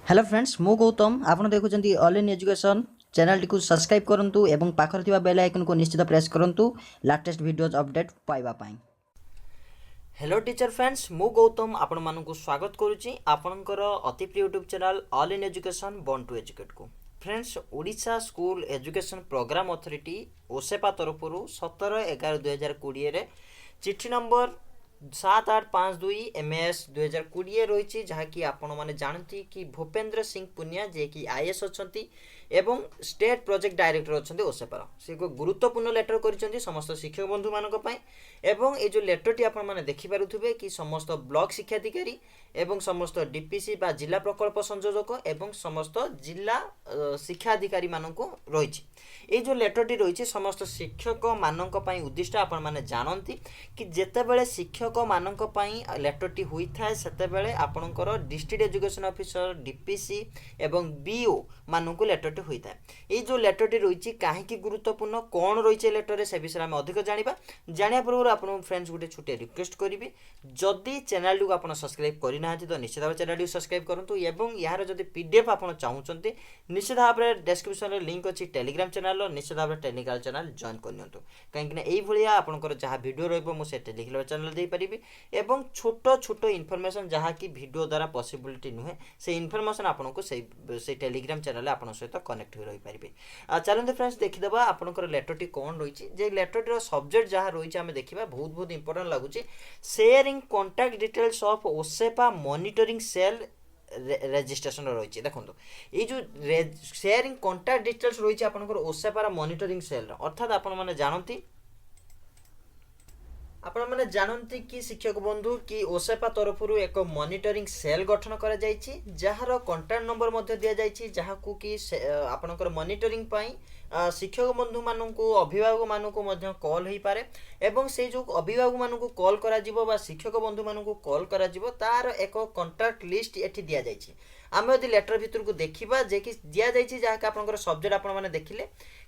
Hello friends मु गौतम आपण देखुछंती ऑल इन एजुकेशन चैनल टी सब्सक्राइब करंतु एवं पाखर थिबा बेल आइकन को निश्चित प्रेस करंतु लेटेस्ट वीडियोज अपडेट पाइबा पाई। हेलो टीचर फ्रेंड्स मु गौतम आपण मानकु स्वागत करूची आपणकर अति प्रिय YouTube channel all in education born to educate को। Friends Odisha school education programme authority OSEPA तरफ 17/11/2020 रे चिट्ठी नंबर 7852 MS 2020 रही जहाँकि आपण मैंने जानती कि भूपेन्द्र सिंह पुनिया जे कि IS अच्छा एवं स्टेट प्रोजेक्ट डायरेक्टर अच्छा ओसेपार से एक गुरुत्वपूर्ण लेटर कर समस्त शिक्षक बंधु मानी एवं ये जो लेटरटी आपण मैंने देखिपे कि समस्त ब्लॉक शिक्षाधिकारी एवं समस्त डीपीसी बा जिला प्रकल्प संयोजक एवं समस्त जिला शिक्षाधिकारी मानक रही ये जो लेटरटी रही समस्त शिक्षक मानक उद्दिष्ट आपण मैंने जानती कि जेतेबेले शिक्षक मानक लेटरटी होता है सेतेबेले आपणकर डिस्ट्रिक्ट एजुकेशन ऑफिसर डीपीसी एवं बीओ मानक लेटरटी होता है। ये जो लेटरटी रही कहीं गुरुत्वपूर्ण कौन रही लेटर से विषय में अधिक जाना पूर्व आप फ्रेंड्स गोटे छोटे रिक्वेस्ट करी जदि चैनल को आप सब्सक्राइब करना तो निश्चित भाव चैनल सब्सक्राइब करूँ एवं यार जब पीडीएफ आप चाहते निश्चित भाव में डिस्क्रिप्शन में लिंक अच्छी टेलीग्राम चैनल निश्चित भाव में टेलीग्राम चैनल जॉइन करनी कहीं आपंकर जहाँ वीडियो रोसे टेलीग्राम चैनल दे पारिबी एवं छोट छोट इनफॉरमेशन जहाँ की वीडियो द्वारा पॉसिबिलिटी नुहे से इनफॉरमेशन आपको से टेलीग्राम चैनल आपन सहित कनेक्ट हो रही पारे। चलते फ्रेंड्स देखीदा आपंकर लेटरटी कौन रही लेटरटी सब्जेक्ट जहाँ रही आम देखा बहुत बहुत इंपोर्टेंट लगुच शेयरिंग कॉन्टैक्ट डिटेल्स ऑफ ओसेपा मॉनिटरिंग सेल रेजिस्ट्रेशन रही देखो ये जो शेयरिंग कॉन्टैक्ट डिटेल्स रही आपंकर ओसेपार मॉनिटरिंग सेल अर्थात आपण मैंने जानती आपण मैंने जानती कि शिक्षक बंधु कि ओसेपा तरफ एक मॉनिटरिंग सेल गठन कर जार कॉन्टैक्ट नंबर दि जाए जहाँ कि आपणकर मॉनिटरिंग शिक्षक बंधु मानक अभिभावक मानक कॉल हो पारे एवं से जो अभिभावक मानक कॉल करा शिक्षक बंधु मानक कॉल करा तार एक कॉन्टैक्ट लिस्ट एठी दिया जाइए। आम यदि लेटर भितर को देखा जे कि दि जाइए जहाँ आपंकर सब्जेक्ट आप देखिले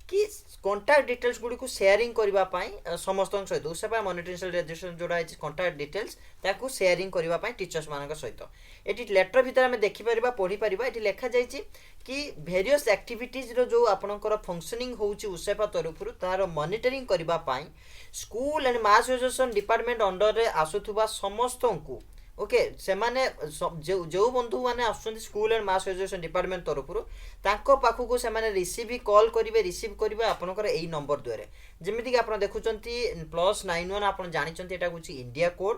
कि कॉन्टैक्ट डिटेल्स गुड़ी को शेयरिंग करने समस्त सहित ओसेपा मॉनिटरिंग सेल रजिस्ट्रेशन जोड़ा है कॉन्टैक्ट डिटेल्स ताकू शेयरिंग करने टीचर्स मान सहित ये लेटर भितर आम देखिपर पढ़ी पार ये लिखा जाइए कि वेरियस एक्टिविटीज जो आपंकर फंक्शनिंग होउची ओसेपा तरफ तार मॉनिटरिंग करने school and mass education department under रे आसुथुबा समस्त को ओके से माने जो बंधु मैंने आसुँच school and mass education department तरफ पाखक से रिसीव कॉल करेंगे रिसीव करेंगे आपंकर यही नंबर द्वारा जमीक आप देखुं +91 आप जानते यहाँ हूँ इंडिया कोड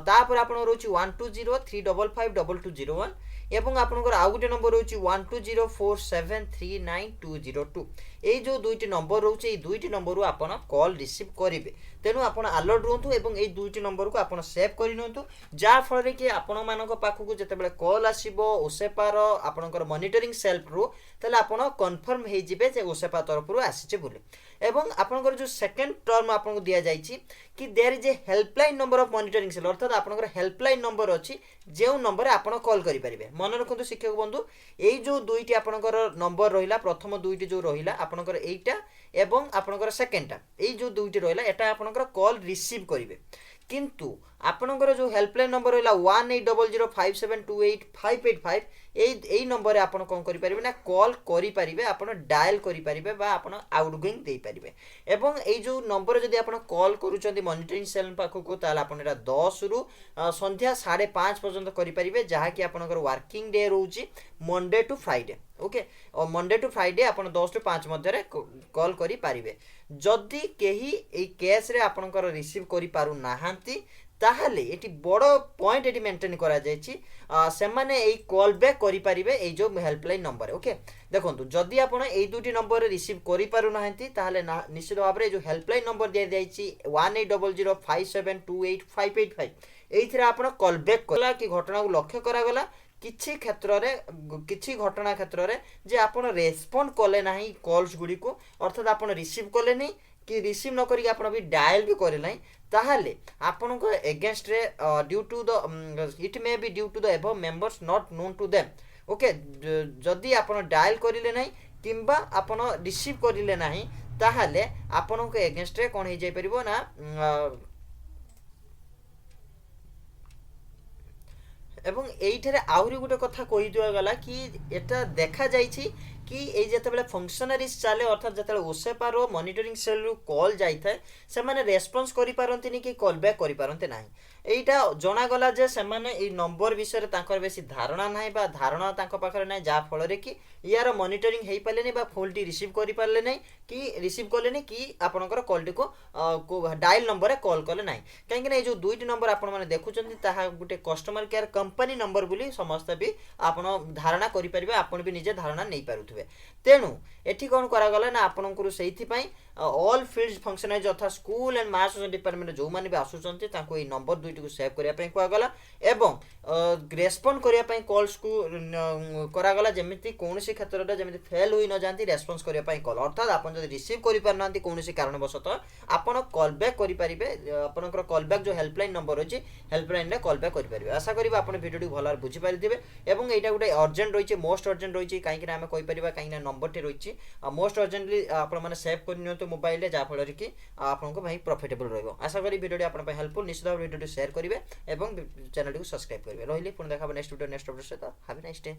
तापर आप रोच 1203552201 एवं आपंकर आउ गोटे नंबर रोच 1204739202 ये जो दुईटी नंबर रोचे ये दुईटी नंबर आप कॉल रिसीव करेंगे तेणु आप अलर्ट रुहतु एवं ये दुईटी नंबर को आप सेव कर जहाँफल कि आपण मान पाखक जिते कॉल आसो ओसेपार आपंकर मॉनिटरिंग सेल रू तेल आप कन्फर्म हो ओसेपा तरफ आसीचे बोले एवं आपंकर जो सेकेंड टर्म आपको दि जाइए कि there is a helpline number of monitoring cell अर्थात आपंकर हेल्पलाइन नंबर अच्छी जो नंबर आप कॉल करेंगे मन रखु शिक्षक बंधु यही जो दुईटी आपंकर नंबर रहा प्रथम दुईटी जो रहा आपंकर एटा एवं आपंकर सेकेंडटा यही जो दुईटी रहा एटा आपंकर कॉल रिसीव करेंगे किंतु आपणकर जो हेल्पलाइन नंबर रहा 1800572855 यही नंबर आप कौन करेंगे ना कॉल करेंगे आप डायल करेंगे आप आउटगोइंग दे पारे एवं ये जो नंबर जब आप कॉल करुँच मॉनिटरिंग सेल पाखक ताल आप 10 रु संध्या 5:30 पर्यंत करेंगे जहाँकि आपंकर वर्किंग डे रोचे मंडे टू फ्राइडे ओके और मंडे टू फ्राइडे आप 10 ରୁ 5 मध्य कॉल करेंगे जदि कहीं केस रे आपंकर रिसीव कर पारु नाहांती ताहले ये बड़ पॉइंट ये मेंटेन करा जायछि से माने ए कॉल बैक करि परिबे ए जो हेल्पलाइन नंबर ओके देखंतु जदि आपण ए दुटी नंबर रिसीव करि पारु नाहंती ताहले निश्चित भाव रे जो हेल्पलाइन नंबर दिया जायछि 1800572855 एथिरा आपण कॉल बैक कला कि घटना को लक्ष्य करा गला किछि क्षेत्र रे किछि घटना क्षेत्र रे जे आपण रेस्पोंड कले नाही कॉल्स गुडी को अर्थात आपण रिसीव कले नहीं कि रिसीव न करी आपण भी डायल भी करे नाही ताहले आपण को अगेंस्ट रे due to the it may be due to the above members not known to them okay जदि आपण डायल करिले नाही किंबा आपण रिसीव करिले नाही ताहले आपण को अगेंस्ट रे कोन हे जाय परिबो ना এবং এইଠାରେ আହୁରି ଗୋଟେ କଥା କହି ଦିଆଗଲା କି এটা দেখা ଯାଇଛି କି ଏଇ ଯେତେବେଳେ ଫଙ୍କସନାରିଜ୍ ଚାଲେ ଅର୍ଥାତ୍ ଯେତେବେଳେ ଓସେପାର ମନିଟରିଂ ସେଲ୍ରୁ କଲ୍ ଯାଇଥାଏ ସେମାନେ ରେସ୍ପନ୍ସ କରିପାରନ୍ତିନି କି କଲ୍ ବ୍ୟାକ୍ କରିପାରନ୍ତି ନାହିଁ। এইটা ଜଣାଗଲା ଯେ ସେମାନେ ଏଇ ନମ୍ବର ବିଷୟରେ ତାଙ୍କର ବେଶୀ ଧାରଣା ନାହିଁ ବା ଧାରଣା ତାଙ୍କ ପାଖରେ ନାହିଁ, ଯାହାଫଳରେ କି ୟାର ମନିଟରିଂ ହେଇପାରିଲେନି ବା ଫୋନ୍ଟି ରିସିଭ୍ କରିପାରିଲେ ନାହିଁ କି ରିସିଭ୍ କଲେନି କି ଆପଣଙ୍କର କଲ୍ଟିକୁ ଡାଏଲ୍ ନମ୍ବରରେ କଲ୍ କଲେ ନାହିଁ। କାହିଁକିନା ଏଇ ଯେଉଁ ଦୁଇଟି ନମ୍ବର ଆପଣମାନେ ଦେଖୁଛନ୍ତି ତାହା ଗୋଟେ କଷ୍ଟମର କେୟାର କମ୍ପାନୀ ନମ୍ବର ବୋଲି ସମସ୍ତେ ବି ଆପଣ ଧାରଣା କରିପାରିବେ, ଆପଣ ବି ନିଜେ ଧାରଣା ନେଇପାରୁଥିବେ। ତେଣୁ ଏଠି କ'ଣ କରାଗଲା ନା ଆପଣଙ୍କର ସେଇଥିପାଇଁ ଅଲ୍ ଫିଲ୍ଡ ଫଙ୍କସନାଇଜ୍ ଅର୍ଥାତ୍ ସ୍କୁଲ ଆଣ୍ଡ ମାସ୍ ଡିପାର୍ଟମେଣ୍ଟ ଯେଉଁମାନେ ବି ଆସୁଛନ୍ତି ତାଙ୍କୁ ଏଇ ନମ୍ବର ଦୁଇଟିକୁ ସେଭ୍ କରିବା ପାଇଁ କୁହାଗଲା ଏବଂ ରେସ୍ପନ୍ସ କରିବା ପାଇଁ କଲ୍ସକୁ କରାଗଲା ଯେମିତି କୌଣସି କ୍ଷେତ୍ରରେ ଯେମିତି ଫେଲ୍ ହୋଇ ନଯାଆନ୍ତି, ରେସ୍ପନ୍ସ କରିବା ପାଇଁ କଲ୍। ଅର୍ଥାତ୍ ଆପଣ ଯଦି ରିସିଭ୍ କରିପାରୁନାହାନ୍ତି କୌଣସି କାରଣବଶତଃ ଆପଣ କଲ୍ ବ୍ୟାକ୍ କରିପାରିବେ, ଆପଣଙ୍କର କଲ୍ ବ୍ୟାକ୍ ଯେଉଁ ହେଲ୍ପଲାଇନ୍ ନମ୍ବର ଅଛି ହେଲ୍ପଲାଇନ୍ରେ କଲ୍ ବ୍ୟାକ୍ କରିପାରିବେ। ଆଶା କରିବେ ଆପଣ ଭିଡ଼ିଓଟି ଭଲ ଭାବରେ ବୁଝିପାରିଥିବେ ଏବଂ ଏଇଟା ଗୋଟେ ଅର୍ଜେଣ୍ଟ ରହିଛି, ମୋଷ୍ଟ ଅର୍ଜେଣ୍ଟ ରହିଛି, କାହିଁକିନା ଆମେ କହିପାରିବା କାହିଁକିନା ନମ୍ବରଟି ରହିଛି ମୋଷ୍ଟ ଅର୍ଜେଣ୍ଟଲି ଆପଣମାନେ ସେଭ୍ କରିନିଅନ୍ତୁ ମୋବାଇଲରେ, ଯାହାଫଳରେ କି ଆପଣଙ୍କ ପାଇଁ ପ୍ରଫିଟେବଲ୍ ରହିବ। ଆଶା କରି ଭିଡ଼ିଓଟି ଆପଣଙ୍କ ପାଇଁ ହେଲ୍ପଫୁଲ୍, ନିଶ୍ଚିତ ଭାବରେ ଭିଡ଼ିଓଟି ସେୟାର କରିବେ ଏବଂ ଚ୍ୟାନେଲଟିକୁ ସବସ୍କ୍ରାଇବ୍ କରିବେ। ରହିଲି, ପୁଣି ଦେଖା ହେବ ନେକ୍ସଟ ଭିଡ଼ିଓ ନେକ୍ସଟ ଅପଡେଟ୍ ସହିତ। Have a nice day.